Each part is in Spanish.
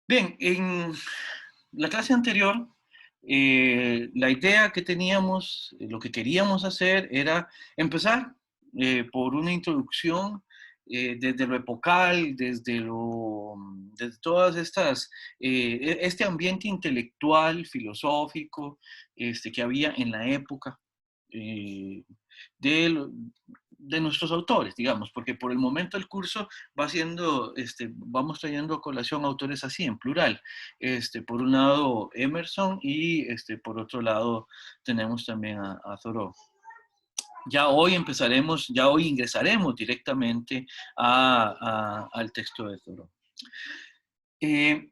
Bien, en la clase anterior, la idea que teníamos, lo que queríamos hacer era empezar por una introducción desde lo epocal, desde todas estas, este ambiente intelectual, filosófico, que había en la época. eh, de, lo- de nuestros autores, digamos, porque por el momento el curso va siendo, vamos trayendo a colación autores así, en plural. Por un lado Emerson y por otro lado tenemos también a Thoreau. Ya hoy ingresaremos directamente al texto de Thoreau. Eh,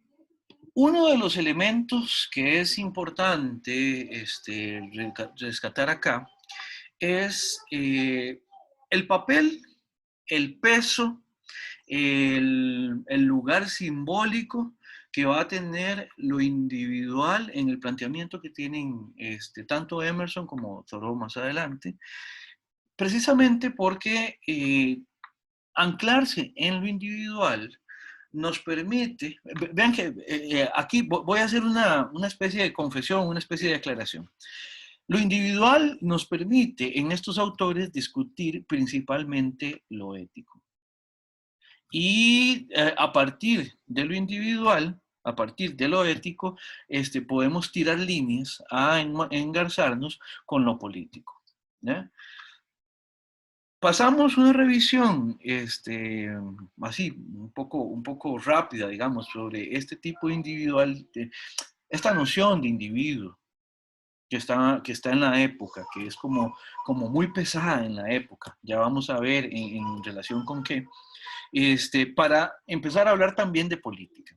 Uno de los elementos que es importante rescatar acá es el papel, el peso, el lugar simbólico que va a tener lo individual en el planteamiento que tienen tanto Emerson como Thoreau más adelante, precisamente porque anclarse en lo individual nos permite, vean que aquí voy a hacer una especie de confesión, una especie de aclaración. Lo individual nos permite en estos autores discutir principalmente lo ético. Y a partir de lo individual, a partir de lo ético, podemos tirar líneas a engarzarnos con lo político. ¿Ya? Pasamos una revisión así, un poco rápida, digamos, sobre este tipo de individual, esta noción de individuo que está en la época, que es como muy pesada en la época. Ya vamos a ver en relación con qué. Para empezar a hablar también de política.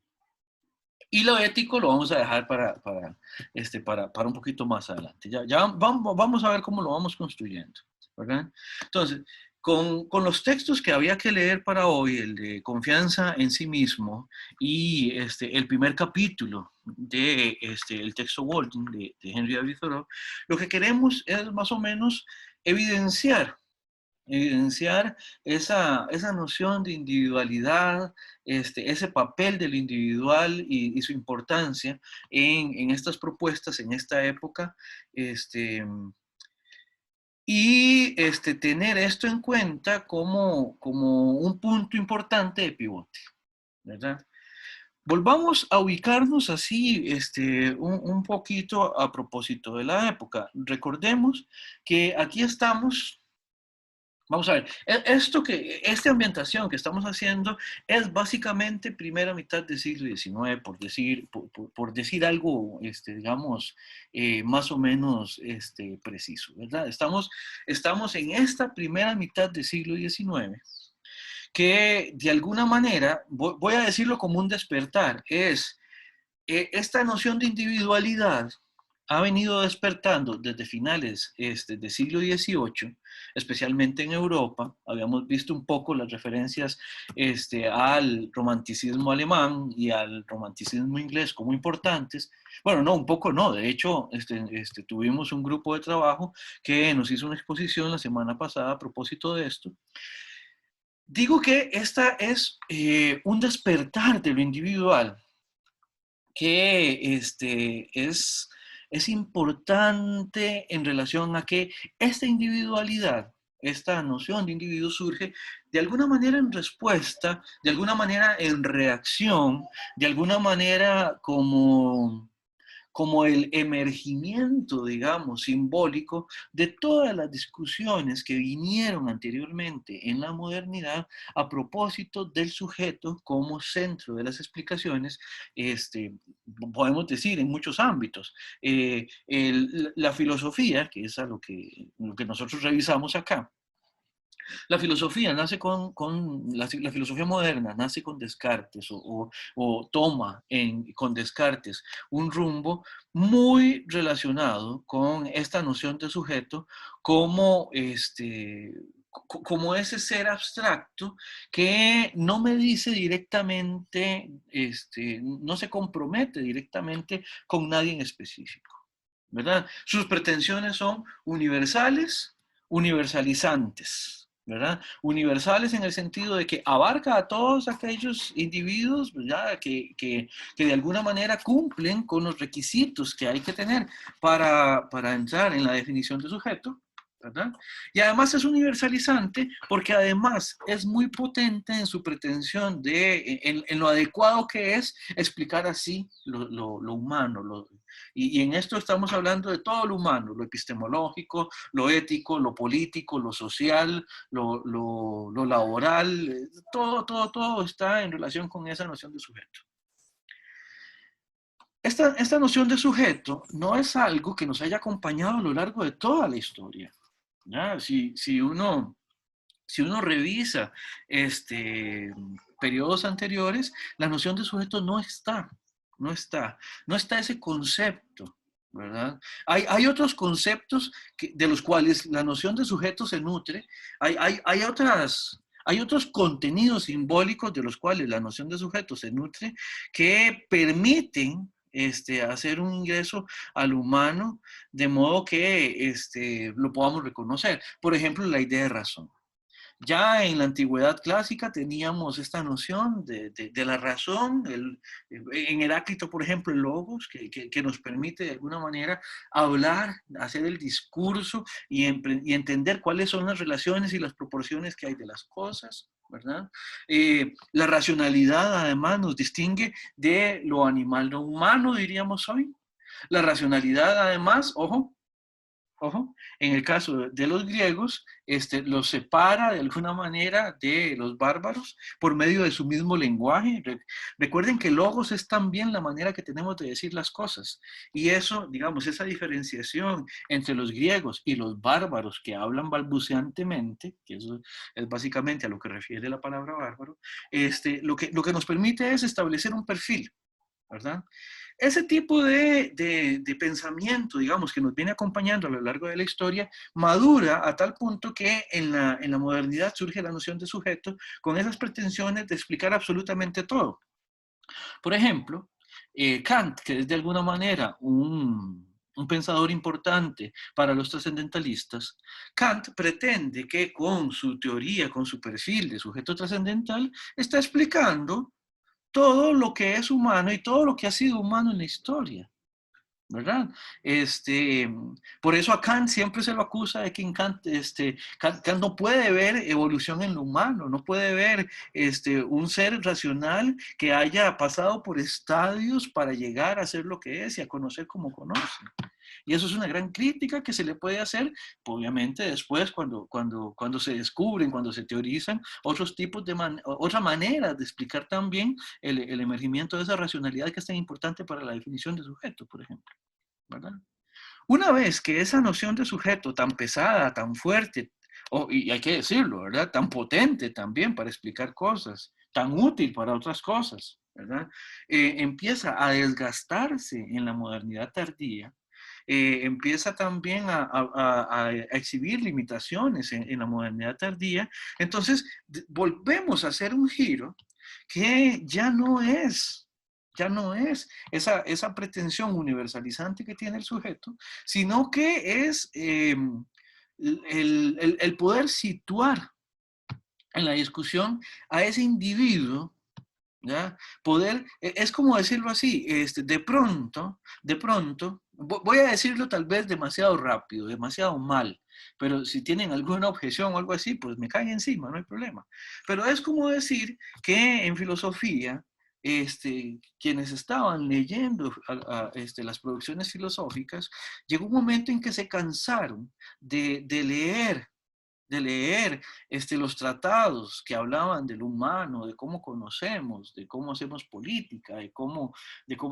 Y lo ético lo vamos a dejar para un poquito más adelante. Ya vamos a ver cómo lo vamos construyendo, ¿verdad? Entonces, con los textos que había que leer para hoy, el de confianza en sí mismo y el primer capítulo de el texto Walden de Henry David Thoreau, lo que queremos es más o menos evidenciar esa noción de individualidad, ese papel del individual y su importancia en estas propuestas, en esta época, este, y tener esto en cuenta como un punto importante de pivote, ¿verdad? Volvamos a ubicarnos así un poquito a propósito de la época. Recordemos que aquí estamos. Vamos a ver, esta ambientación que estamos haciendo es básicamente primera mitad del siglo XIX, por decir algo, digamos, más o menos preciso, ¿verdad? Estamos en esta primera mitad del siglo XIX, que de alguna manera, voy a decirlo como un despertar, es esta noción de individualidad ha venido despertando desde finales del siglo XVIII, especialmente en Europa. Habíamos visto un poco las referencias al romanticismo alemán y al romanticismo inglés como importantes. Bueno, no, un poco no. De hecho, tuvimos un grupo de trabajo que nos hizo una exposición la semana pasada a propósito de esto. Digo que esta es un despertar de lo individual que es importante en relación a que esta individualidad, esta noción de individuo surge de alguna manera en respuesta, de alguna manera en reacción, de alguna manera como el emergimiento, digamos, simbólico de todas las discusiones que vinieron anteriormente en la modernidad a propósito del sujeto como centro de las explicaciones, este, podemos decir, en muchos ámbitos. La filosofía, que es a lo que nosotros revisamos acá, la filosofía nace la filosofía moderna nace con Descartes o toma con Descartes un rumbo muy relacionado con esta noción de sujeto como como ese ser abstracto que no me dice directamente, no se compromete directamente con nadie en específico, ¿verdad? Sus pretensiones son universales, universalizantes, ¿verdad? Universales en el sentido de que abarca a todos aquellos individuos, ¿verdad? Que de alguna manera cumplen con los requisitos que hay que tener para entrar en la definición de sujeto, ¿verdad? Y además es universalizante porque además es muy potente en su pretensión en lo adecuado que es explicar así lo humano. Y en esto estamos hablando de todo lo humano, lo epistemológico, lo ético, lo político, lo social, lo laboral, todo está en relación con esa noción de sujeto. Esta noción de sujeto no es algo que nos haya acompañado a lo largo de toda la historia. ¿Ya? Si uno revisa periodos anteriores, la noción de sujeto no está ese concepto, ¿verdad? Hay otros conceptos de los cuales la noción de sujeto se nutre, hay otros contenidos simbólicos de los cuales la noción de sujeto se nutre que permiten hacer un ingreso al humano de modo que lo podamos reconocer. Por ejemplo, la idea de razón. Ya en la antigüedad clásica teníamos esta noción de la razón, en Heráclito, por ejemplo, el logos, que nos permite de alguna manera hablar, hacer el discurso y entender cuáles son las relaciones y las proporciones que hay de las cosas, ¿verdad? La racionalidad además nos distingue de lo animal no humano, diríamos hoy. La racionalidad además, ojo, en el caso de los griegos, los separa de alguna manera de los bárbaros por medio de su mismo lenguaje. Recuerden que logos es también la manera que tenemos de decir las cosas. Y eso, digamos, esa diferenciación entre los griegos y los bárbaros que hablan balbuceantemente, que eso es básicamente a lo que refiere la palabra bárbaro, lo que nos permite es establecer un perfil, ¿verdad? Ese tipo de pensamiento, digamos, que nos viene acompañando a lo largo de la historia, madura a tal punto que en la modernidad surge la noción de sujeto con esas pretensiones de explicar absolutamente todo. Por ejemplo, Kant, que es de alguna manera un pensador importante para los trascendentalistas, Kant pretende que con su teoría, con su perfil de sujeto trascendental, está explicando todo lo que es humano y todo lo que ha sido humano en la historia, ¿verdad? Por eso a Kant siempre se lo acusa de que en Kant no puede ver evolución en lo humano, no puede ver un ser racional que haya pasado por estadios para llegar a ser lo que es y a conocer como conoce. Y eso es una gran crítica que se le puede hacer, obviamente después cuando se descubren, cuando se teorizan otros tipos otra manera de explicar también el emergimiento de esa racionalidad que es tan importante para la definición de sujeto, por ejemplo, ¿verdad? Una vez que esa noción de sujeto tan pesada, tan fuerte, y hay que decirlo, ¿verdad? Tan potente también para explicar cosas, tan útil para otras cosas, ¿verdad? Empieza a desgastarse en la modernidad tardía, empieza también a exhibir limitaciones en la modernidad tardía, entonces volvemos a hacer un giro que ya no es esa pretensión universalizante que tiene el sujeto, sino que es el poder situar en la discusión a ese individuo, ¿ya? Es como decirlo así, de pronto, voy a decirlo tal vez demasiado rápido, demasiado mal, pero si tienen alguna objeción o algo así, pues me caen encima, no hay problema. Pero es como decir que en filosofía, quienes estaban leyendo las producciones filosóficas, llegó un momento en que se cansaron de leer los tratados que hablaban del humano, de cómo conocemos, de cómo hacemos política, de cómo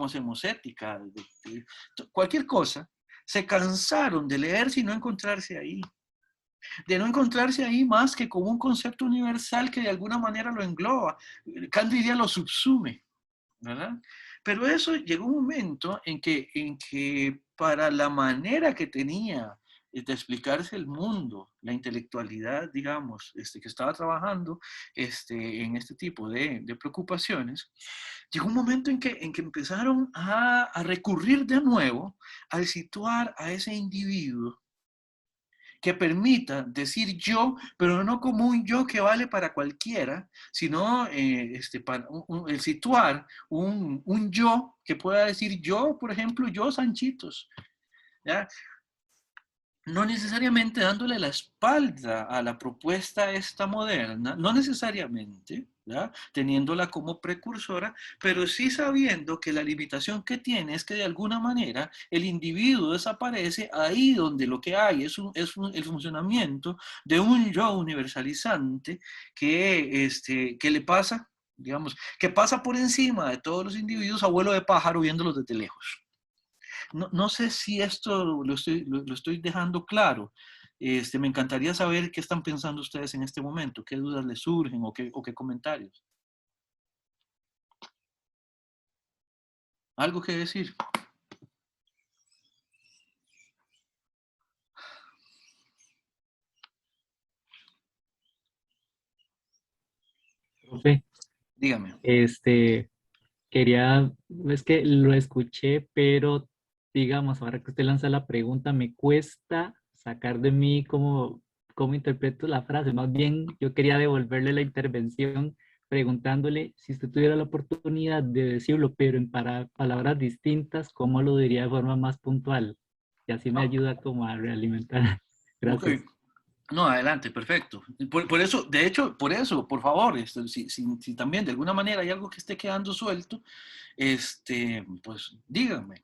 hacemos ética, cualquier cosa, se cansaron de leer sin no encontrarse ahí, de no encontrarse ahí más que como un concepto universal que de alguna manera lo engloba. Kant diría lo subsume, ¿verdad? Pero eso llegó un momento en que para la manera que tenía de explicarse el mundo, la intelectualidad, digamos, que estaba trabajando en este tipo de preocupaciones, llegó un momento en que empezaron a recurrir de nuevo al situar a ese individuo que permita decir yo, pero no como un yo que vale para cualquiera, sino para el situar un yo que pueda decir yo, por ejemplo, yo Sanchitos, ¿ya? No necesariamente dándole la espalda a la propuesta esta moderna, no necesariamente, ¿ya? Teniéndola como precursora, pero sí sabiendo que la limitación que tiene es que de alguna manera el individuo desaparece ahí donde lo que hay el funcionamiento de un yo universalizante que le pasa, digamos, que pasa por encima de todos los individuos, abuelo de pájaro viéndolos desde lejos. No sé si esto lo estoy dejando claro. Me encantaría saber qué están pensando ustedes en este momento, qué dudas les surgen o qué comentarios. ¿Algo que decir? Profe, Dígame. este, quería, es que lo escuché, pero digamos, ahora que usted lanza la pregunta, me cuesta sacar de mí cómo interpreto la frase. Más bien, yo quería devolverle la intervención preguntándole si usted tuviera la oportunidad de decirlo, pero en palabras distintas, ¿cómo lo diría de forma más puntual? Y así me Ah, ayuda como a realimentar. ok. Gracias. No, adelante, perfecto. Por eso, de hecho, por eso, por favor, si también de alguna manera hay algo que esté quedando suelto, pues díganme.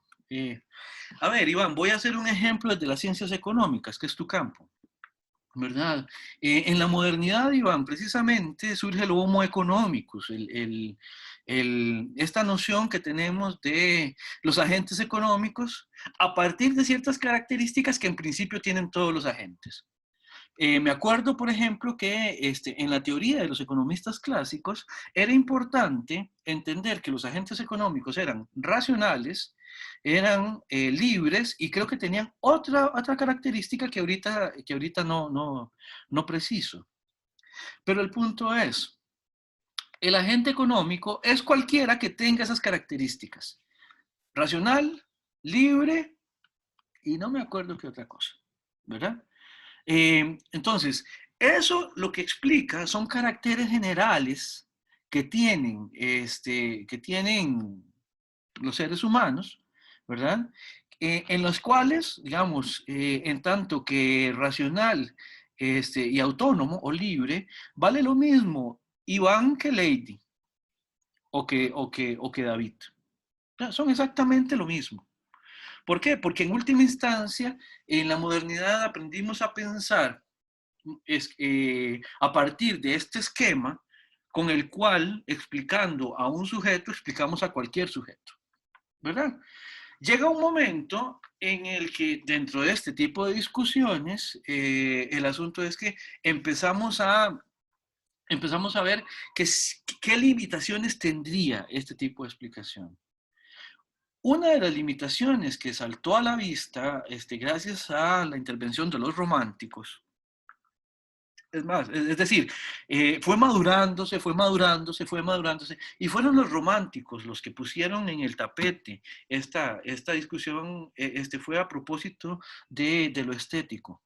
A ver, Iván, voy a hacer un ejemplo desde las ciencias económicas, que es tu campo. ¿Verdad? En la modernidad, Iván, precisamente surge el homo economicus, esta noción que tenemos de los agentes económicos a partir de ciertas características que en principio tienen todos los agentes. Me acuerdo, por ejemplo, que en la teoría de los economistas clásicos era importante entender que los agentes económicos eran racionales, eran libres y creo que tenían otra característica que ahorita no preciso. Pero el punto es, el agente económico es cualquiera que tenga esas características. Racional, libre y no me acuerdo qué otra cosa, ¿verdad? Entonces, eso lo que explica son caracteres generales que tienen los seres humanos, ¿verdad? En los cuales, digamos, en tanto que racional y autónomo o libre, vale lo mismo Iván que Lady o que David. Ya, son exactamente lo mismo. ¿Por qué? Porque en última instancia, en la modernidad aprendimos a pensar a partir de este esquema con el cual, explicando a un sujeto, explicamos a cualquier sujeto, ¿verdad? Llega un momento en el que dentro de este tipo de discusiones, el asunto es que empezamos a ver qué limitaciones tendría este tipo de explicación. Una de las limitaciones que saltó a la vista, gracias a la intervención de los románticos, es más, es decir, fue madurándose, y fueron los románticos los que pusieron en el tapete esta discusión, fue a propósito de lo estético.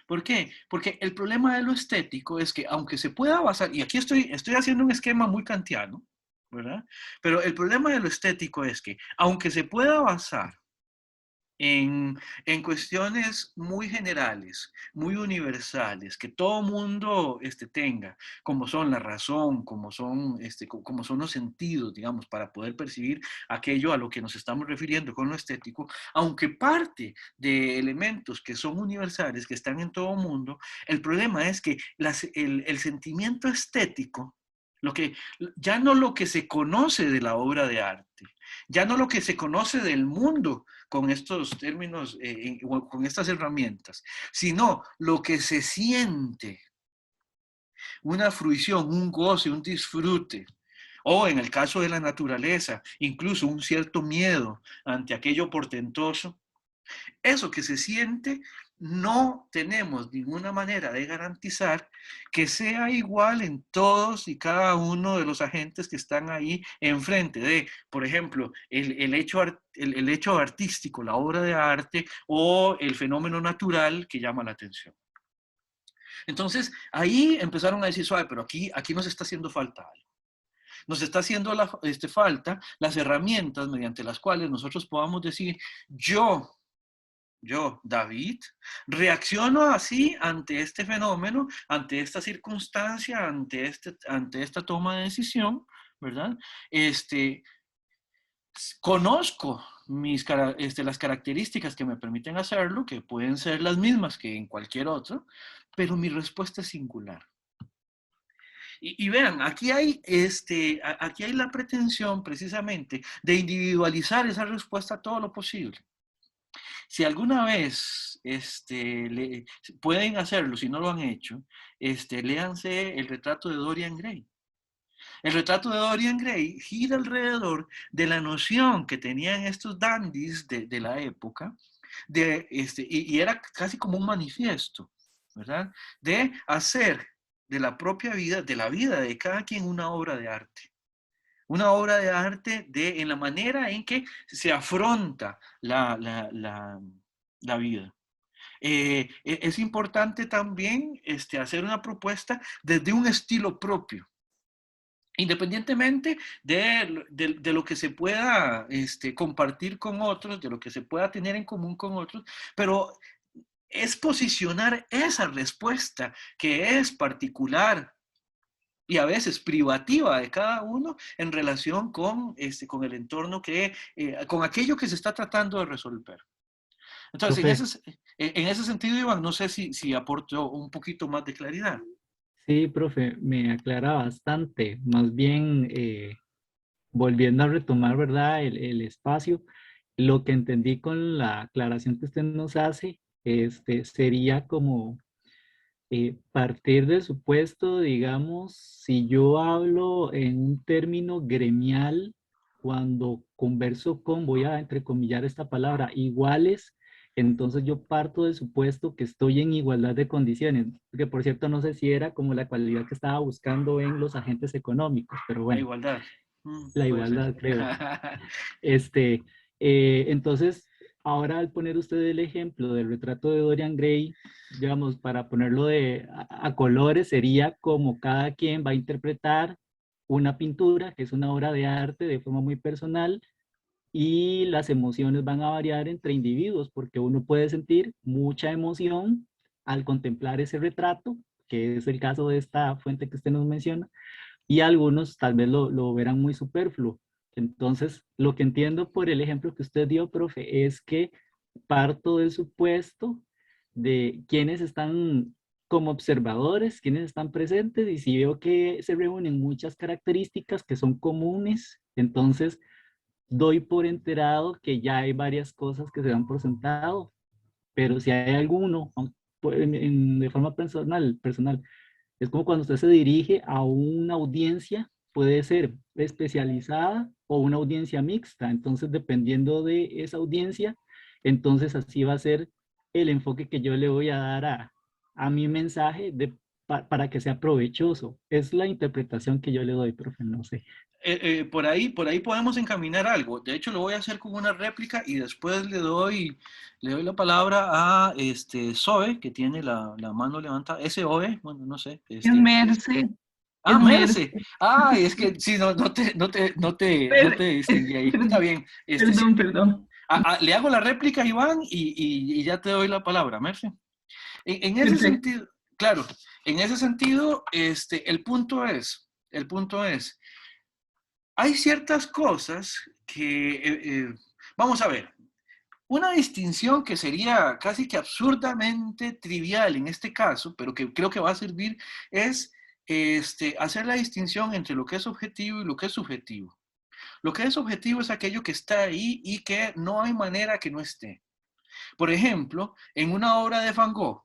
¿Por qué? Porque el problema de lo estético es que aunque se pueda basar, y aquí estoy haciendo un esquema muy kantiano, ¿verdad? Pero el problema de lo estético es que aunque se pueda basar en, en cuestiones muy generales, muy universales, que todo mundo tenga, como son la razón, como son los sentidos, digamos, para poder percibir aquello a lo que nos estamos refiriendo con lo estético, aunque parte de elementos que son universales, que están en todo mundo, el problema es que el sentimiento estético, ya no lo que se conoce de la obra de arte, ya no lo que se conoce del mundo con estos términos, con estas herramientas, sino lo que se siente, una fruición, un goce, un disfrute, o en el caso de la naturaleza, incluso un cierto miedo ante aquello portentoso. Eso que se siente no tenemos ninguna manera de garantizar que sea igual en todos y cada uno de los agentes que están ahí enfrente de, por ejemplo, el hecho artístico, la obra de arte o el fenómeno natural que llama la atención. Entonces, ahí empezaron a decir, suave, pero aquí nos está haciendo falta algo. Nos está haciendo falta las herramientas mediante las cuales nosotros podamos decir, yo, David, reacciono así ante este fenómeno, ante esta circunstancia, ante esta toma de decisión, ¿verdad? Conozco las características que me permiten hacerlo, que pueden ser las mismas que en cualquier otro, pero mi respuesta es singular. Y vean, aquí hay la pretensión precisamente de individualizar esa respuesta a todo lo posible. Si alguna vez pueden hacerlo, si no lo han hecho, léanse el retrato de Dorian Gray. El retrato de Dorian Gray gira alrededor de la noción que tenían estos dandies de la época, y era casi como un manifiesto, ¿verdad? De hacer de la propia vida, de la vida de cada quien, una obra de arte. Una obra de arte en la manera en que se afronta la vida. Es importante también hacer una propuesta desde un estilo propio, independientemente de lo que se pueda compartir con otros, de lo que se pueda tener en común con otros, pero es posicionar esa respuesta que es particular y a veces privativa de cada uno en relación con el entorno con aquello que se está tratando de resolver. Entonces, Profe, en ese sentido, Iván, no sé si aporto un poquito más de claridad. sí, profe, me aclara bastante. Más bien, volviendo a retomar, ¿verdad? El espacio, lo que entendí con la aclaración que usted nos hace, sería como partir del supuesto, digamos, si yo hablo en un término gremial, cuando converso con, voy a entrecomillar esta palabra, iguales, entonces yo parto del supuesto que estoy en igualdad de condiciones, que por cierto no sé si era como la cualidad que estaba buscando en los agentes económicos, pero La bueno, igualdad. la Puede ser. igualdad creo. Este, entonces, ahora al poner usted el ejemplo del retrato de Dorian Gray, digamos, para ponerlo a colores, sería como cada quien va a interpretar una pintura, que es una obra de arte de forma muy personal, y las emociones van a variar entre individuos, porque uno puede sentir mucha emoción al contemplar ese retrato, que es el caso de esta fuente que usted nos menciona, y algunos tal vez lo verán muy superfluo. Entonces, lo que entiendo por el ejemplo que usted dio, profe, es que parto del supuesto de quienes están como observadores, quienes están presentes, y si veo que se reúnen muchas características que son comunes, entonces doy por enterado que ya hay varias cosas que se dan por sentado, pero si hay alguno, de forma personal, es como cuando usted se dirige a una audiencia, puede ser especializada o una audiencia mixta. Entonces, dependiendo de esa audiencia, entonces así va a ser el enfoque que yo le voy a dar a mi mensaje para que sea provechoso. Es la interpretación que yo le doy, profe, no sé. Por ahí podemos encaminar algo. De hecho, lo voy a hacer con una réplica y después le doy la palabra a Zoe, que tiene la mano levantada. Zoe, bueno, no sé. Es Merce, Ah, es Merce. Merce. Ay, es que sí, no te distinguí ahí. Está bien. Sí. Perdón. Le hago la réplica, Iván, y ya te doy la palabra, Merce. En ese Perfecto. sentido, claro, en ese sentido, el punto es, hay ciertas cosas que, vamos a ver, una distinción que sería casi que absurdamente trivial en este caso, pero que creo que va a servir, es hacer la distinción entre lo que es objetivo y lo que es subjetivo. Lo que es objetivo es aquello que está ahí y que no hay manera que no esté. Por ejemplo, en una obra de Van Gogh,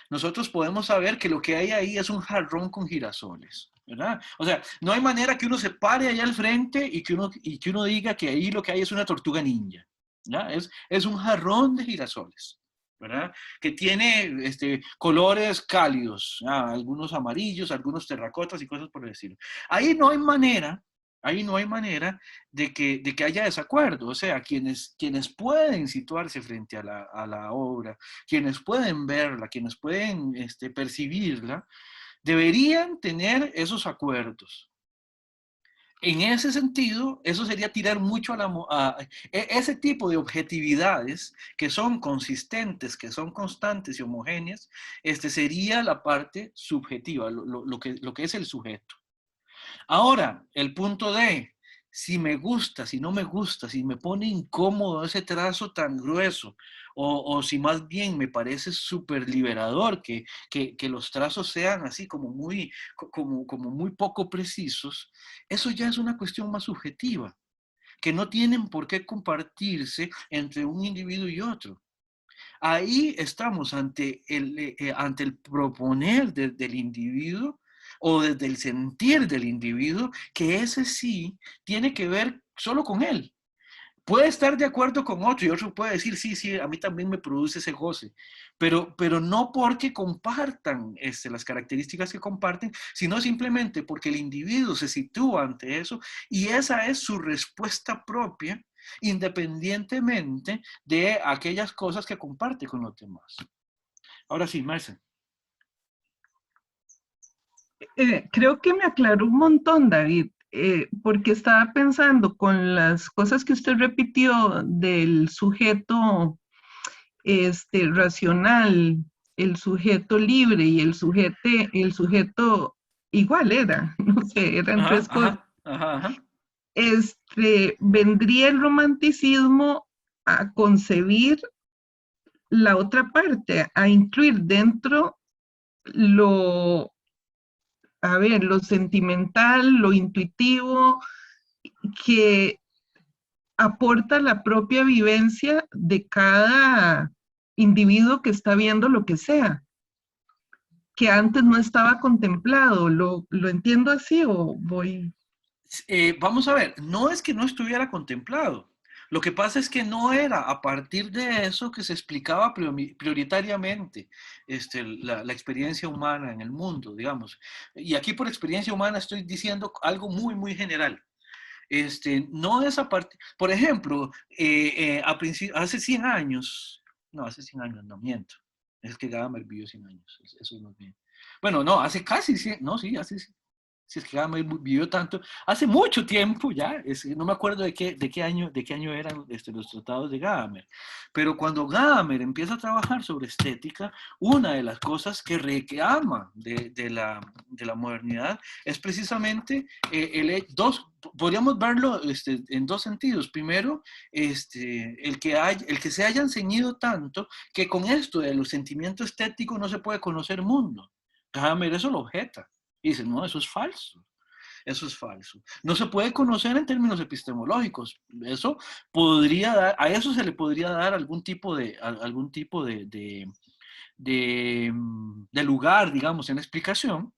nosotros podemos saber que lo que hay ahí es un jarrón con girasoles, ¿verdad? O sea, no hay manera que uno se pare allá al frente y que uno diga que ahí lo que hay es una tortuga ninja, ¿ya? Es un jarrón de girasoles, ¿verdad? Que tiene colores cálidos, algunos amarillos, algunos terracotas y cosas por el estilo. Ahí no hay manera, de que haya desacuerdo. O sea, quienes pueden situarse frente a la obra, quienes pueden verla, quienes pueden percibirla, deberían tener esos acuerdos. En ese sentido, eso sería tirar mucho ese tipo de objetividades que son consistentes, que son constantes y homogéneas, sería la parte subjetiva, lo que es el sujeto. Ahora, el punto de si me gusta, si no me gusta, si me pone incómodo ese trazo tan grueso, o si más bien me parece súper liberador que los trazos sean así como muy poco precisos, eso ya es una cuestión más subjetiva, que no tienen por qué compartirse entre un individuo y otro. Ahí estamos ante el proponer del individuo o desde el sentir del individuo, que ese sí tiene que ver solo con él. Puede estar de acuerdo con otro y otro puede decir, sí, sí, a mí también me produce ese goce, pero no porque compartan las características que comparten, sino simplemente porque el individuo se sitúa ante eso y esa es su respuesta propia, independientemente de aquellas cosas que comparte con los demás. Ahora sí, Marce. Creo que me aclaró un montón, David, porque estaba pensando con las cosas que usted repitió del sujeto racional, el sujeto libre y el sujeto igual era, no sé, eran tres cosas. Ajá. Vendría el romanticismo a concebir la otra parte, a incluir dentro lo sentimental, lo intuitivo, que aporta la propia vivencia de cada individuo que está viendo lo que sea, que antes no estaba contemplado. ¿Lo entiendo así o voy? Vamos a ver, no es que no estuviera contemplado. Lo que pasa es que no era a partir de eso que se explicaba prioritariamente la experiencia humana en el mundo, digamos. Y aquí por experiencia humana estoy diciendo algo muy, muy general. No es a partir, por ejemplo, hace 100 años, no, hace 100 años, no miento, es que Gadamer vivió 100 años, eso no es bien. Bueno, no, hace casi 100, no, sí, si es que Gadamer vivió tanto, hace mucho tiempo ya, no me acuerdo de qué año eran los tratados de Gadamer, pero cuando Gadamer empieza a trabajar sobre estética, una de las cosas que reclama de la modernidad es precisamente podríamos verlo en dos sentidos. Primero, el que se hayan ceñido tanto que con esto de los sentimientos estéticos no se puede conocer mundo. Gadamer eso lo objeta. Y dice, no, eso es falso. Eso es falso. No se puede conocer en términos epistemológicos. A eso se le podría dar algún tipo de lugar, digamos, en la explicación,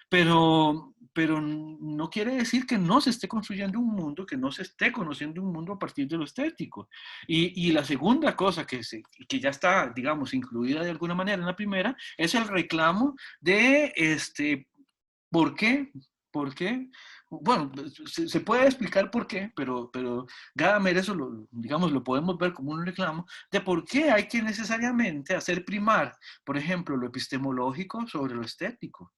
pero no quiere decir que no se esté construyendo un mundo, que no se esté conociendo un mundo a partir de lo estético. Y la segunda cosa que ya está, digamos, incluida de alguna manera en la primera, es el reclamo de ¿por qué? ¿Por qué? Bueno, se puede explicar por qué, pero Gadamer eso digamos, lo podemos ver como un reclamo de por qué hay que necesariamente hacer primar, por ejemplo, lo epistemológico sobre lo estético.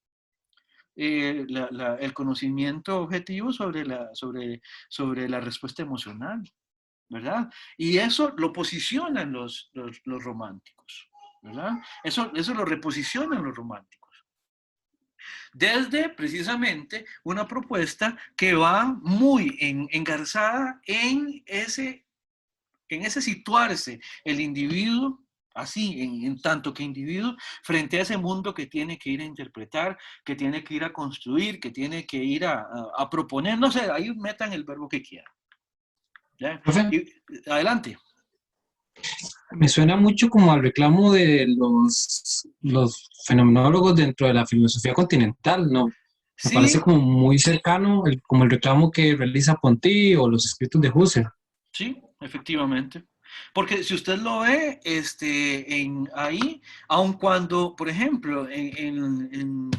El conocimiento objetivo sobre la respuesta emocional, ¿verdad? Y eso lo posicionan los románticos, ¿verdad? Eso lo reposicionan los románticos. Desde precisamente una propuesta que va muy engarzada en ese situarse el individuo, así, en tanto que individuo, frente a ese mundo que tiene que ir a interpretar, que tiene que ir a construir, que tiene que ir a proponer, no sé, ahí metan el verbo que quieran. ¿Ya? Adelante. Me suena mucho como al reclamo de los fenomenólogos dentro de la filosofía continental, ¿no? Me parece como muy cercano, como el reclamo que realiza Ponty o los escritos de Husserl. Sí, efectivamente. Porque si usted lo ve ahí, aun cuando, por ejemplo, en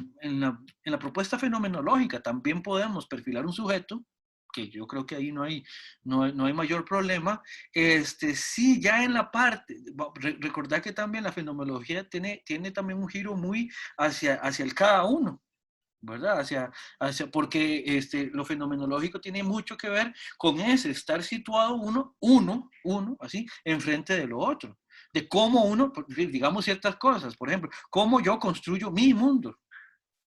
la propuesta fenomenológica también podemos perfilar un sujeto, que yo creo que ahí no hay mayor problema, sí, ya en la parte, recordad que también la fenomenología tiene también un giro muy hacia el cada uno, ¿verdad? Porque lo fenomenológico tiene mucho que ver con ese estar situado uno, así, enfrente de lo otro. De cómo uno, digamos ciertas cosas, por ejemplo, cómo yo construyo mi mundo,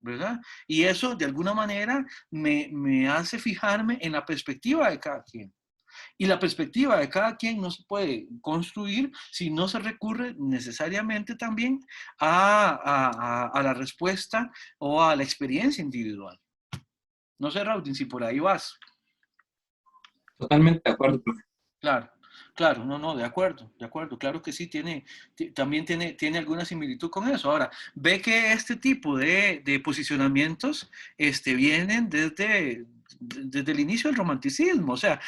¿verdad? Y eso de alguna manera me hace fijarme en la perspectiva de cada quien. Y la perspectiva de cada quien no se puede construir si no se recurre necesariamente también a la respuesta o a la experiencia individual. No sé, Raudin, si por ahí vas. Totalmente de acuerdo, profe. Claro, no, de acuerdo, claro que sí, también tiene alguna similitud con eso. Ahora, ve que este tipo de posicionamientos vienen desde el inicio del romanticismo, o sea,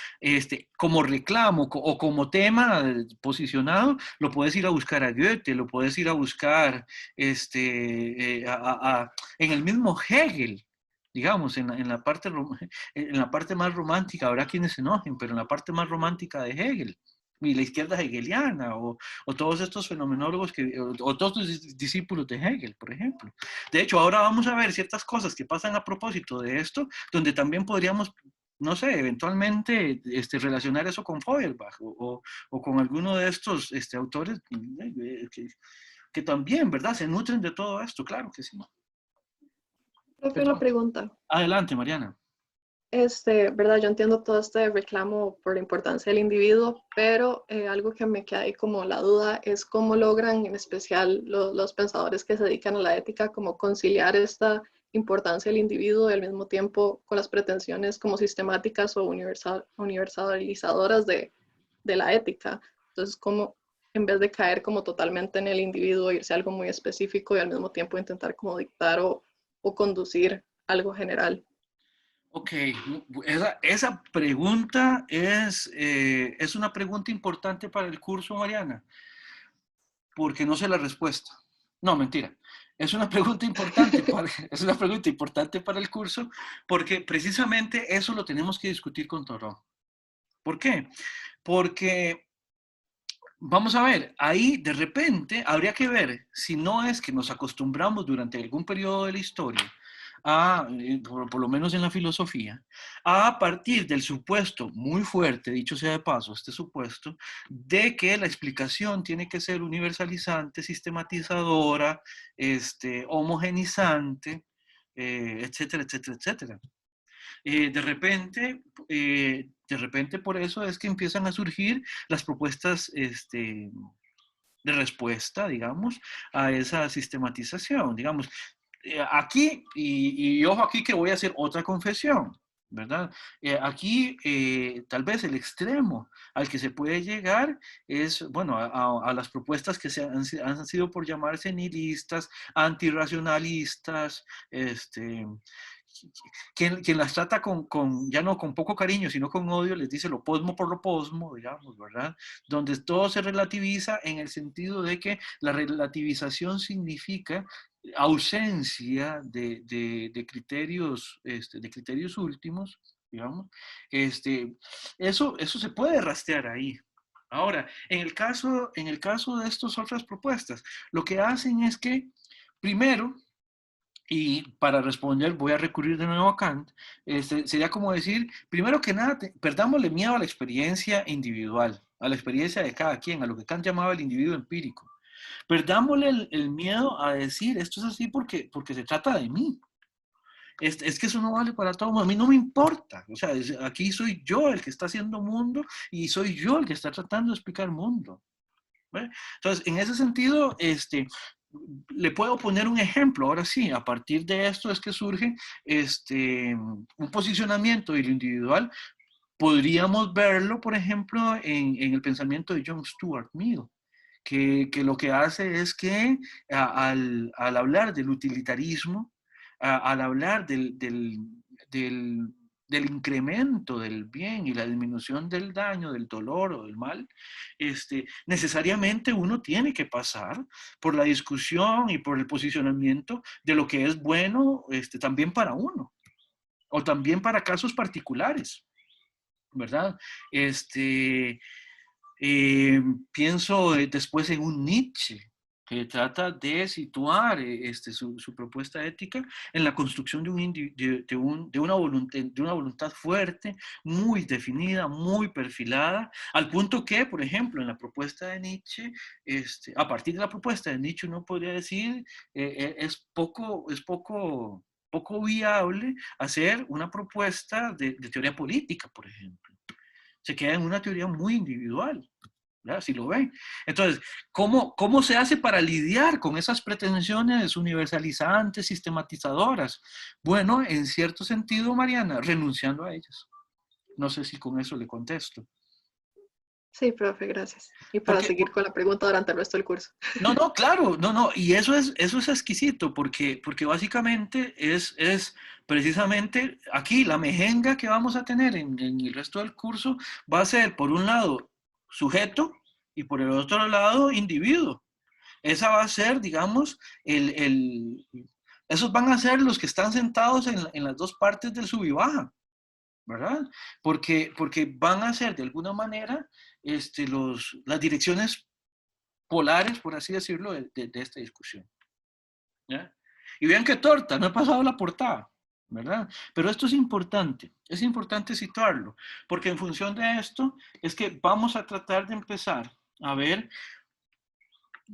como reclamo o como tema posicionado, lo puedes ir a buscar a Goethe, lo puedes ir a buscar en el mismo Hegel, digamos, en la parte más romántica, habrá quienes se enojen, pero en la parte más romántica de Hegel, y la izquierda hegeliana, o todos estos fenomenólogos, o todos los discípulos de Hegel, por ejemplo. De hecho, ahora vamos a ver ciertas cosas que pasan a propósito de esto, donde también podríamos, no sé, eventualmente relacionar eso con Feuerbach, o con alguno de estos autores que también, ¿verdad?, se nutren de todo esto, claro que sí. Profe, una pregunta. Adelante, Mariana. ¿Verdad? Yo entiendo todo este reclamo por la importancia del individuo, pero algo que me queda ahí como la duda es cómo logran, en especial los pensadores que se dedican a la ética, como conciliar esta importancia del individuo y al mismo tiempo con las pretensiones como sistemáticas o universalizadoras de la ética. Entonces, como en vez de caer como totalmente en el individuo, irse a algo muy específico y al mismo tiempo intentar como dictar o conducir algo general. Ok, esa pregunta es una pregunta importante para el curso, Mariana, porque no sé la respuesta. No, mentira. Es una pregunta importante para el curso, porque precisamente eso lo tenemos que discutir con Thoreau. ¿Por qué? Porque, vamos a ver, ahí de repente habría que ver si no es que nos acostumbramos durante algún periodo de la historia por lo menos en la filosofía, a partir del supuesto muy fuerte, dicho sea de paso, este supuesto, de que la explicación tiene que ser universalizante, sistematizadora, homogenizante, etcétera, etcétera, etcétera. De repente por eso es que empiezan a surgir las propuestas de respuesta, digamos, a esa sistematización. Digamos, aquí, y ojo aquí que voy a hacer otra confesión, ¿verdad? Aquí tal vez el extremo al que se puede llegar es, bueno, a las propuestas que han sido por llamarse nihilistas, antirracionalistas, quien las trata ya no con poco cariño, sino con odio, les dice lo posmo por lo posmo, digamos, ¿verdad? Donde todo se relativiza en el sentido de que la relativización significa ausencia de criterios, de criterios últimos, digamos. Eso se puede rastrear ahí. Ahora, en el caso de estas otras propuestas, lo que hacen es que, primero, y para responder voy a recurrir de nuevo a Kant, sería como decir, primero que nada, perdámosle miedo a la experiencia individual, a la experiencia de cada quien, a lo que Kant llamaba el individuo empírico. Perdámosle el miedo a decir, esto es así porque se trata de mí. Es que eso no vale para todo, a mí no me importa, o sea, aquí soy yo el que está haciendo mundo y soy yo el que está tratando de explicar mundo. ¿Ve? Entonces, en ese sentido, le puedo poner un ejemplo, ahora sí, a partir de esto es que surge un posicionamiento de lo individual. Podríamos verlo, por ejemplo, en el pensamiento de John Stuart Mill, que lo que hace es que al hablar del utilitarismo, al hablar de del incremento del bien y la disminución del daño, del dolor o del mal, necesariamente uno tiene que pasar por la discusión y por el posicionamiento de lo que es bueno también para uno, o también para casos particulares, ¿verdad? Pienso después en un Nietzsche, que trata de situar su propuesta ética en la construcción de una voluntad fuerte, muy definida, muy perfilada, al punto que, por ejemplo, en la propuesta de Nietzsche, a partir de la propuesta de Nietzsche uno podría decir, es poco viable hacer una propuesta de teoría política, por ejemplo. Se queda en una teoría muy individual, ¿verdad? Si lo ven. Entonces, ¿cómo se hace para lidiar con esas pretensiones universalizantes, sistematizadoras? Bueno, en cierto sentido, Mariana, renunciando a ellas. No sé si con eso le contesto. Sí, profe, gracias. Y para seguir con la pregunta durante el resto del curso. No, claro, no, y eso es exquisito, porque básicamente es precisamente aquí la mejenga que vamos a tener en el resto del curso va a ser, por un lado, sujeto y por el otro lado, individuo. Esa va a ser, digamos, esos van a ser los que están sentados en las dos partes del sub y baja, ¿verdad? Porque van a ser, de alguna manera, las direcciones polares, por así decirlo, de esta discusión. ¿Ya? Y vean qué torta, no he pasado la portada, ¿verdad? Pero esto es importante situarlo, porque en función de esto es que vamos a tratar de empezar a ver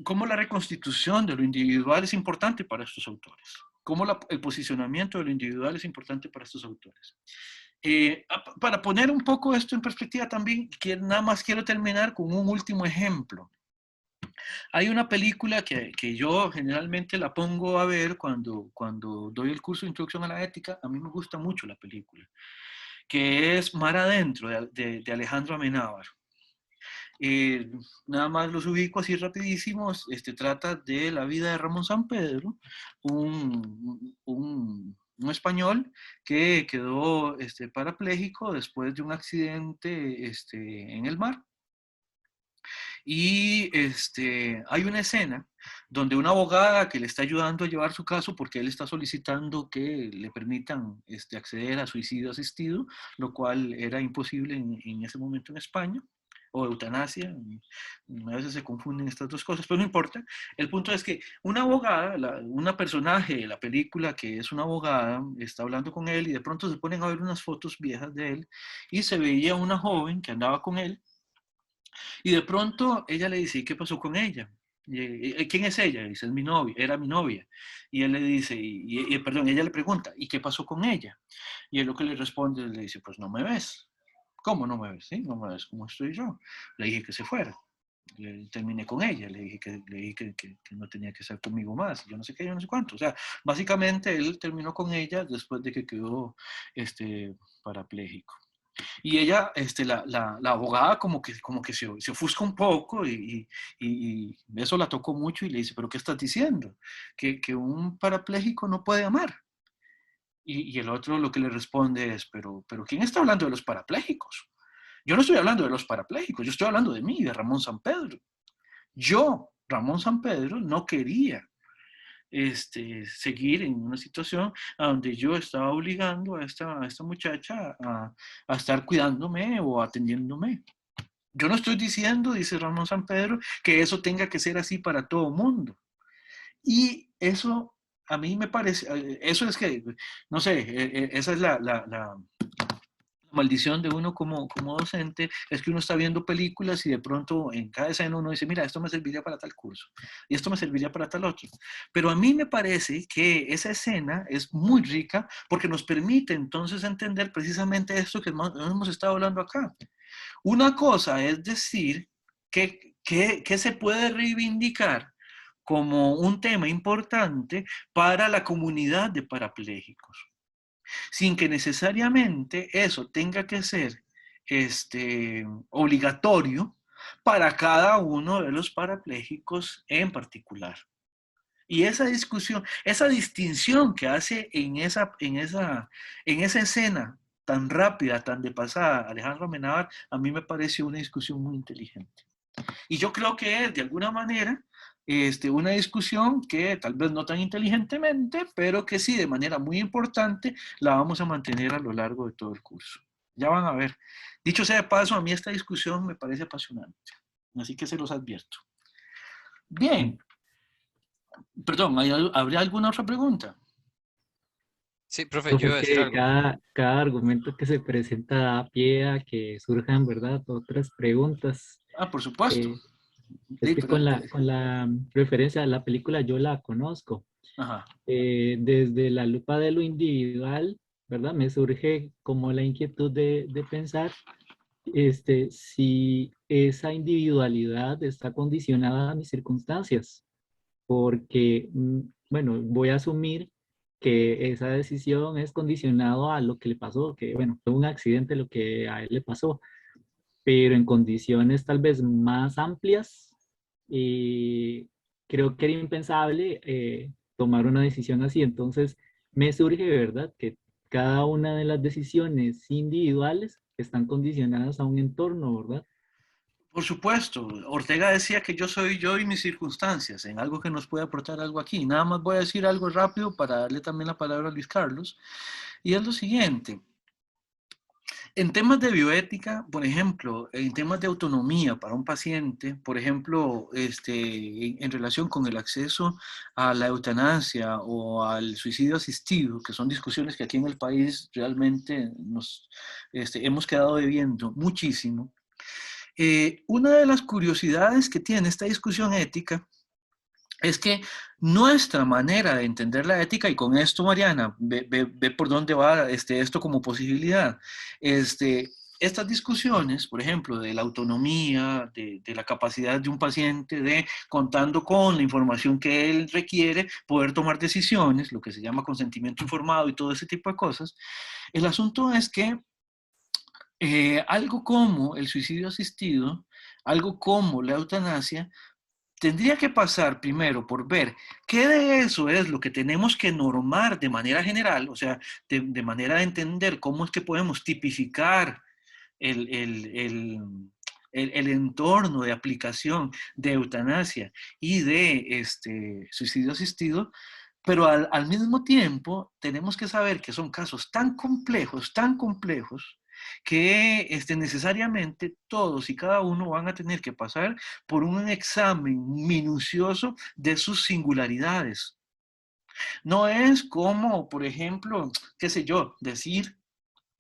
cómo la reconstitución de lo individual es importante para estos autores, cómo el posicionamiento de lo individual es importante para estos autores. Para poner un poco esto en perspectiva también, nada más quiero terminar con un último ejemplo. Hay una película que yo generalmente la pongo a ver cuando doy el curso de Introducción a la Ética. A mí me gusta mucho la película, que es Mar Adentro, de Alejandro Amenábar. Nada más los ubico así rapidísimos. Trata de la vida de Ramón Sampedro, un español que quedó parapléjico después de un accidente en el mar. Y hay una escena donde una abogada que le está ayudando a llevar su caso porque él está solicitando que le permitan acceder a suicidio asistido, lo cual era imposible en ese momento en España, o eutanasia, a veces se confunden estas dos cosas, pero no importa. El punto es que una abogada, una personaje de la película que es una abogada, está hablando con él y de pronto se ponen a ver unas fotos viejas de él y se veía una joven que andaba con él. Y de pronto ella le dice, ¿y qué pasó con ella? ¿Quién es ella? Dice, es mi novia, era mi novia. Y él le dice, perdón, ella le pregunta, ¿y qué pasó con ella? Y él lo que le responde, le dice, pues no me ves. ¿Cómo no me ves? ¿Sí? No me ves cómo estoy yo. Le dije que se fuera. Terminé con ella, le dije que no tenía que estar conmigo más, yo no sé qué, yo no sé cuánto. O sea, básicamente él terminó con ella después de que quedó parapléjico. Y ella, la abogada como que se ofusca un poco y eso la tocó mucho y le dice, ¿pero qué estás diciendo? Que un parapléjico no puede amar. Y el otro lo que le responde es, pero ¿quién está hablando de los parapléjicos? Yo no estoy hablando de los parapléjicos, yo estoy hablando de mí, de Ramón Sampedro. Yo, Ramón Sampedro, no quería seguir en una situación donde yo estaba obligando a esta muchacha a estar cuidándome o atendiéndome. Yo no estoy diciendo, dice Ramón Sampedro, que eso tenga que ser así para todo mundo. Y eso a mí me parece, eso es que, no sé, esa es la maldición de uno como docente, es que uno está viendo películas y de pronto en cada escena uno dice, mira, esto me serviría para tal curso y esto me serviría para tal otro. Pero a mí me parece que esa escena es muy rica porque nos permite entonces entender precisamente esto que hemos estado hablando acá. Una cosa es decir que se puede reivindicar como un tema importante para la comunidad de parapléjicos, sin que necesariamente eso tenga que ser obligatorio para cada uno de los parapléjicos en particular. Y esa discusión, esa distinción que hace en esa escena tan rápida, tan de pasada, Alejandro Amenábar, a mí me parece una discusión muy inteligente. Y yo creo que es, de alguna manera, una discusión que tal vez no tan inteligentemente, pero que sí, de manera muy importante, la vamos a mantener a lo largo de todo el curso. Ya van a ver. Dicho sea de paso, a mí esta discusión me parece apasionante. Así que se los advierto. Bien. Perdón, ¿habría alguna otra pregunta? Sí, profe, Profe, yo es iba a decir que algo. cada argumento que se presenta da pie a que surjan, ¿verdad?, otras preguntas. Ah, por supuesto. Eh, es Sí, que pero, con la referencia a la película yo la conozco. ajá. Desde la lupa de lo individual, ¿verdad? Me surge como la inquietud de pensar si esa individualidad está condicionada a mis circunstancias, porque, bueno, voy a asumir que esa decisión es condicionado a lo que le pasó, que, bueno, fue un accidente lo que a él le pasó, pero en condiciones tal vez más amplias, creo que era impensable tomar una decisión así. Entonces, me surge, ¿verdad?, que cada una de las decisiones individuales están condicionadas a un entorno, ¿verdad? Por supuesto. Ortega decía que yo soy yo y mis circunstancias, en algo que nos puede aportar algo aquí. Nada más voy a decir algo rápido para darle también la palabra a Luis Carlos. Y es lo siguiente. En temas de bioética, por ejemplo, en temas de autonomía para un paciente, por ejemplo, en relación con el acceso a la eutanasia o al suicidio asistido, que son discusiones que aquí en el país realmente nos hemos quedado debiendo muchísimo. Una de las curiosidades que tiene esta discusión ética es que nuestra manera de entender la ética, y con esto, Mariana, ve por dónde va esto como posibilidad. Estas discusiones, por ejemplo, de la autonomía, de la capacidad de un paciente de, contando con la información que él requiere, poder tomar decisiones, lo que se llama consentimiento informado y todo ese tipo de cosas, el asunto es que algo como el suicidio asistido, algo como la eutanasia, tendría que pasar primero por ver qué de eso es lo que tenemos que normar de manera general, o sea, de manera de entender cómo es que podemos tipificar el, el, el, el entorno de aplicación de eutanasia y de suicidio asistido, pero al mismo tiempo tenemos que saber que son casos tan complejos, que necesariamente todos y cada uno van a tener que pasar por un examen minucioso de sus singularidades. No es como, por ejemplo, qué sé yo, decir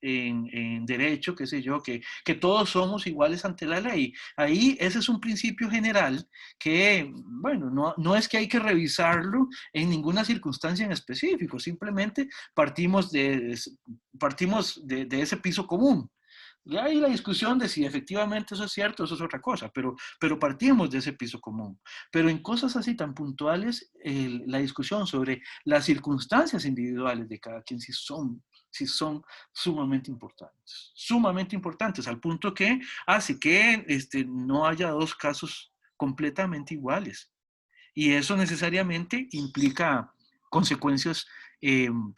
en derecho, qué sé yo, que todos somos iguales ante la ley. Ahí ese es un principio general que, bueno, no es que hay que revisarlo en ninguna circunstancia en específico, simplemente partimos de ese piso común. Y ahí la discusión de si efectivamente eso es cierto, eso es otra cosa, pero partimos de ese piso común. Pero en cosas así tan puntuales, la discusión sobre las circunstancias individuales de cada quien sí son sumamente importantes, al punto que hace que no haya dos casos completamente iguales. Y eso necesariamente implica consecuencias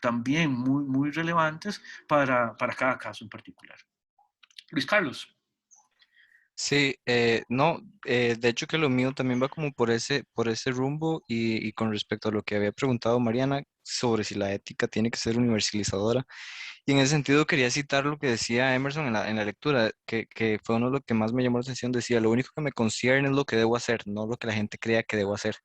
también muy relevantes para cada caso en particular. Luis Carlos. Sí, no, de hecho que lo mío también va como por ese rumbo y con respecto a lo que había preguntado Mariana sobre si la ética tiene que ser universalizadora. Y en ese sentido quería citar lo que decía Emerson en la lectura, que fue uno de lo que más me llamó la atención. Decía, lo único que me concierne es lo que debo hacer, no lo que la gente crea que debo hacer.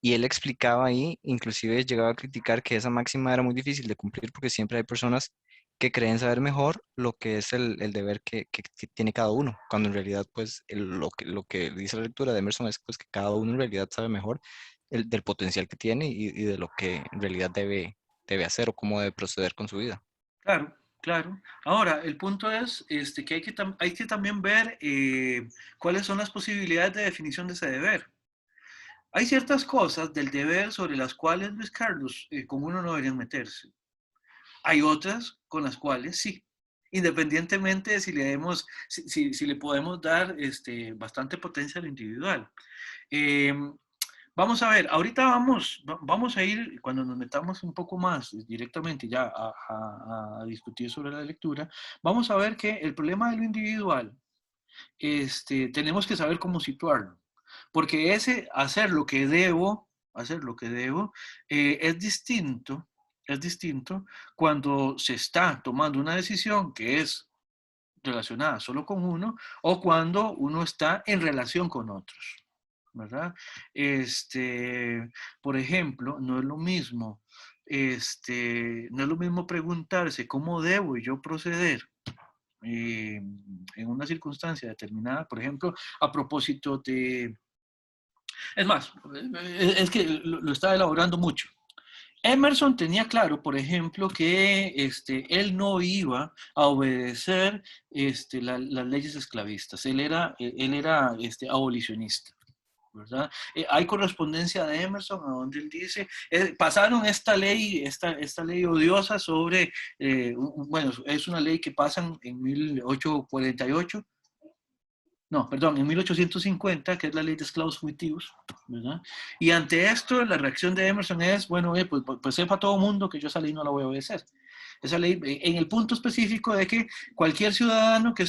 Y él explicaba ahí, inclusive llegaba a criticar que esa máxima era muy difícil de cumplir porque siempre hay personas que creen saber mejor lo que es el deber que tiene cada uno, cuando en realidad pues lo que dice la lectura de Emerson es pues que cada uno en realidad sabe mejor del potencial que tiene y de lo que en realidad debe hacer o cómo debe proceder con su vida. Claro, claro. Ahora, el punto es que hay que también ver cuáles son las posibilidades de definición de ese deber. Hay ciertas cosas del deber sobre las cuales, Luis Carlos, con uno no deberían meterse. Hay otras con las cuales sí, independientemente de si le podemos dar bastante potencia a lo individual. Vamos a ver, ahorita vamos a ir, cuando nos metamos un poco más directamente ya a discutir sobre la lectura, vamos a ver que el problema de lo individual, tenemos que saber cómo situarlo, porque ese hacer lo que debo, es distinto cuando se está tomando una decisión que es relacionada solo con uno o cuando uno está en relación con otros, ¿verdad? Por ejemplo, no es lo mismo, no es lo mismo preguntarse cómo debo yo proceder en una circunstancia determinada, por ejemplo, a propósito de... Es más, es que lo estaba elaborando mucho. Emerson tenía claro, por ejemplo, que él no iba a obedecer las leyes esclavistas. Él era abolicionista, ¿verdad? Hay correspondencia de Emerson a donde él dice, pasaron esta ley odiosa sobre, bueno, es una ley que pasan en 1848, no, perdón, en 1850, que es la ley de esclavos fugitivos, ¿verdad? Y ante esto, la reacción de Emerson es, bueno, pues sepa todo mundo que yo esa ley no la voy a obedecer. Esa ley, en el punto específico de que cualquier ciudadano que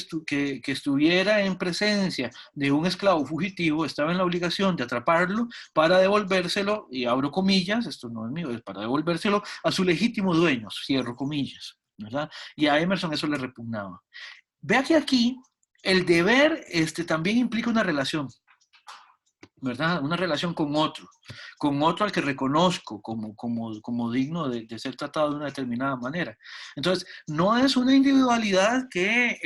estuviera en presencia de un esclavo fugitivo estaba en la obligación de atraparlo para devolvérselo, y abro comillas, esto no es mío, es para devolvérselo a su legítimo dueño, cierro comillas, ¿verdad? Y a Emerson eso le repugnaba. Vea que aquí el deber también implica una relación, ¿verdad? Una relación con otro al que reconozco como digno de ser tratado de una determinada manera. Entonces, no es una individualidad que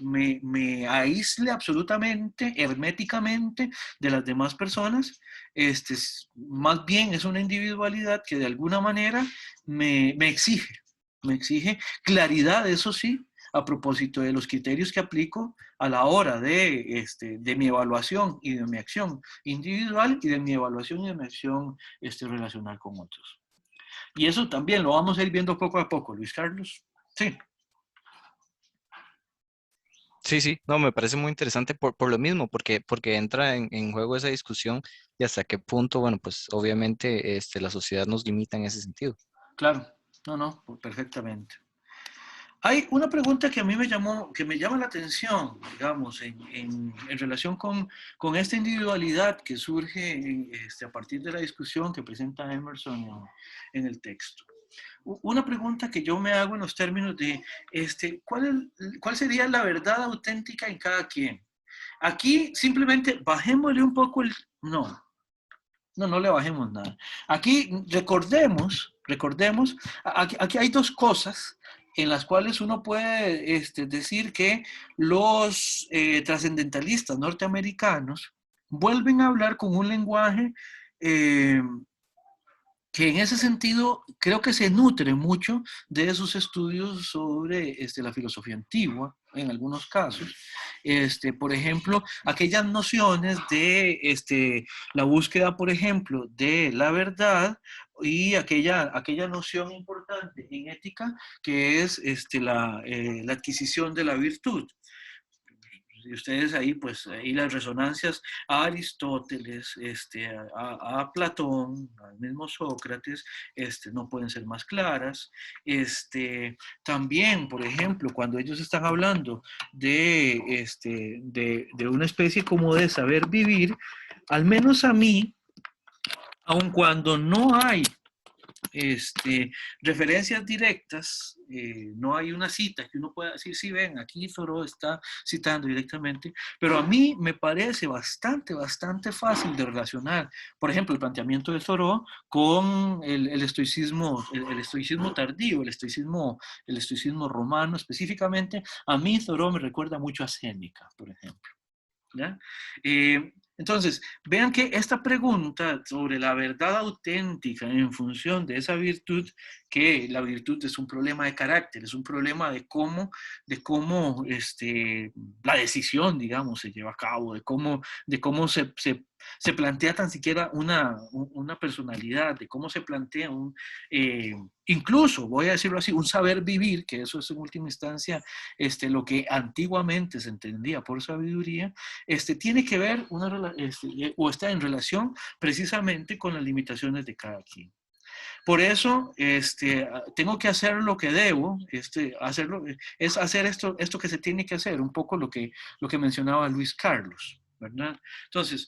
me aísle absolutamente, herméticamente de las demás personas, más bien es una individualidad que de alguna manera me exige claridad, eso sí, a propósito de los criterios que aplico a la hora de mi evaluación y de mi acción individual y de mi evaluación y de mi acción relacional con otros. Y eso también lo vamos a ir viendo poco a poco, Luis Carlos. Sí. Sí, no, me parece muy interesante por lo mismo, porque entra en juego esa discusión y hasta qué punto, bueno, pues obviamente la sociedad nos limita en ese sentido. Claro, no, perfectamente. Hay una pregunta que a mí me llama la atención, digamos, en relación con esta individualidad que surge a partir de la discusión que presenta Emerson en el texto. Una pregunta que yo me hago en los términos de, ¿cuál sería la verdad auténtica en cada quien? Aquí simplemente bajémosle un poco el... No le bajemos nada. Aquí recordemos, aquí hay dos cosas en las cuales uno puede decir que los trascendentalistas norteamericanos vuelven a hablar con un lenguaje que en ese sentido creo que se nutre mucho de sus estudios sobre la filosofía antigua, en algunos casos. Por ejemplo, aquellas nociones de la búsqueda, por ejemplo, de la verdad y aquella noción importante en ética que es la adquisición de la virtud. Y ustedes ahí, pues, ahí las resonancias a Aristóteles, a Platón, al mismo Sócrates, no pueden ser más claras. También, por ejemplo, cuando ellos están hablando de una especie como de saber vivir, al menos a mí, aun cuando no hay referencias directas, no hay una cita que uno pueda decir, sí, ven, aquí Thoreau está citando directamente, pero a mí me parece bastante fácil de relacionar, por ejemplo, el planteamiento de Thoreau con el estoicismo, el estoicismo tardío, el estoicismo romano específicamente. A mí Thoreau me recuerda mucho a Séneca, por ejemplo, ¿ya? Entonces, vean que esta pregunta sobre la verdad auténtica en función de esa virtud, que la virtud es un problema de carácter, es un problema de cómo la decisión, digamos, se lleva a cabo, de cómo se se plantea tan siquiera una personalidad, de cómo se plantea incluso, voy a decirlo así, un saber vivir, que eso es en última instancia lo que antiguamente se entendía por sabiduría, tiene que ver o está en relación precisamente con las limitaciones de cada quien. Por eso, tengo que hacer lo que debo, hacerlo, es hacer esto que se tiene que hacer, un poco lo que mencionaba Luis Carlos, ¿verdad? Entonces,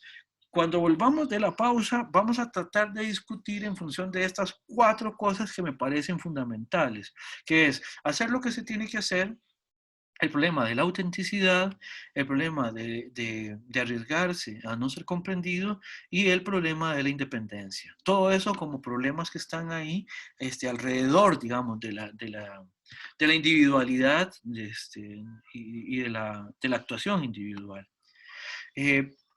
cuando volvamos de la pausa, vamos a tratar de discutir en función de estas 4 cosas que me parecen fundamentales, que es hacer lo que se tiene que hacer, el problema de la autenticidad, el problema de arriesgarse a no ser comprendido y el problema de la independencia. Todo eso como problemas que están ahí alrededor, digamos, de la individualidad y de la actuación individual.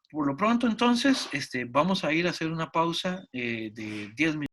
Por lo pronto, entonces, vamos a ir a hacer una pausa de 10 minutos.